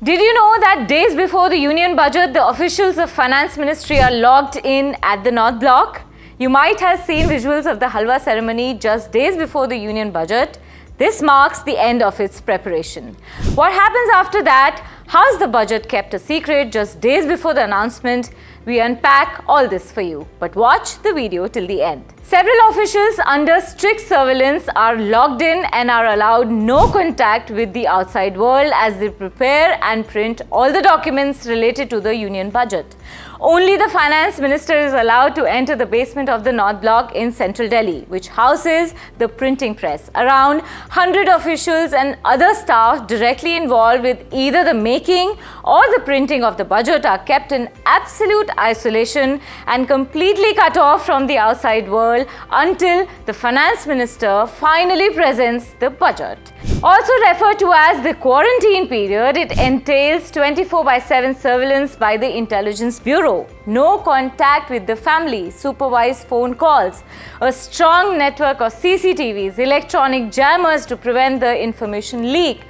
Did you know that days before the Union Budget, the officials of Finance Ministry are logged in at the North Block? You might have seen visuals of the Halwa ceremony just days before the Union Budget. This marks the end of its preparation. What happens after that? How's the budget kept a secret just days before the announcement? We unpack all this for you, but watch the video till the end. Several officials under strict surveillance are logged in and are allowed no contact with the outside world as they prepare and print all the documents related to the Union Budget. Only the Finance Minister is allowed to enter the basement of the North Block in central Delhi, which houses the printing press. Around 100 officials and other staff directly involved with either the making or the printing of the budget are kept in absolute isolation and completely cut off from the outside world until the Finance Minister finally presents the budget. Also referred to as the quarantine period, it entails 24/7 surveillance by the Intelligence Bureau, no contact with the family, supervised phone calls, a strong network of CCTVs, electronic jammers to prevent the information leak,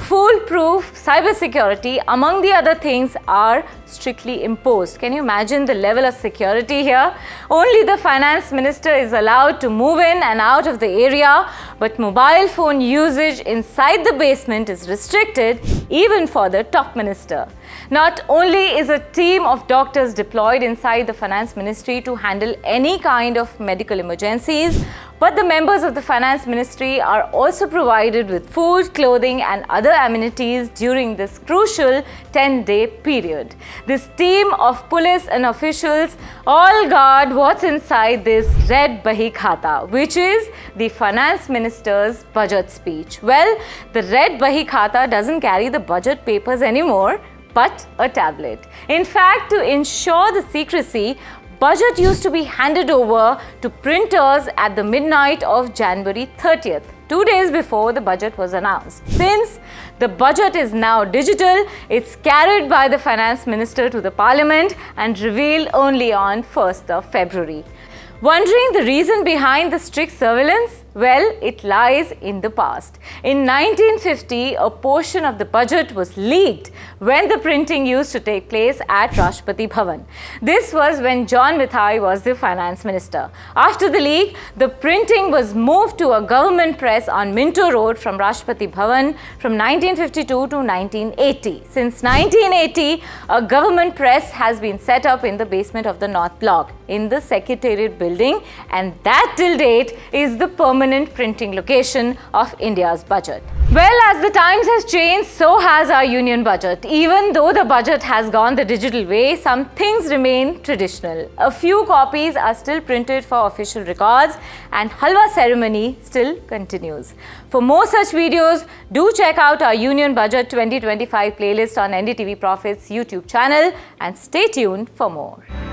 foolproof cybersecurity, among the other things, are strictly imposed. Can you imagine the level of security here? Only the Finance Minister is allowed to move in and out of the area, but mobile phone usage inside the basement is restricted even for the top minister. Not only is a team of doctors deployed inside the Finance Ministry to handle any kind of medical emergencies, but the members of the Finance Ministry are also provided with food, clothing and other amenities during this crucial 10-day period. This team of police and officials all guard what's inside this red Bahi Khata, which is the Finance Minister's budget speech. Well, the red Bahi Khata doesn't carry the budget papers anymore, but a tablet. In fact, to ensure the secrecy, budget used to be handed over to printers at the midnight of January 30th, 2 days before the budget was announced. Since the budget is now digital, it's carried by the Finance Minister to the Parliament and revealed only on 1st of February. Wondering the reason behind the strict surveillance? Well, it lies in the past. In 1950, a portion of the budget was leaked when the printing used to take place at Rashtrapati Bhavan. This was when John Mathai was the Finance Minister. After the leak, the printing was moved to a government press on Minto Road from Rashtrapati Bhavan from 1952 to 1980. Since 1980, a government press has been set up in the basement of the North Block in the Secretariat building, and that till date is the permanent printing location of India's budget. Well, as the times has changed, so has our Union Budget. Even though the budget has gone the digital way, some things remain traditional. A few copies are still printed for official records and Halwa ceremony still continues. For more such videos, do check out our Union Budget 2025 playlist on NDTV Profits YouTube channel and stay tuned for more.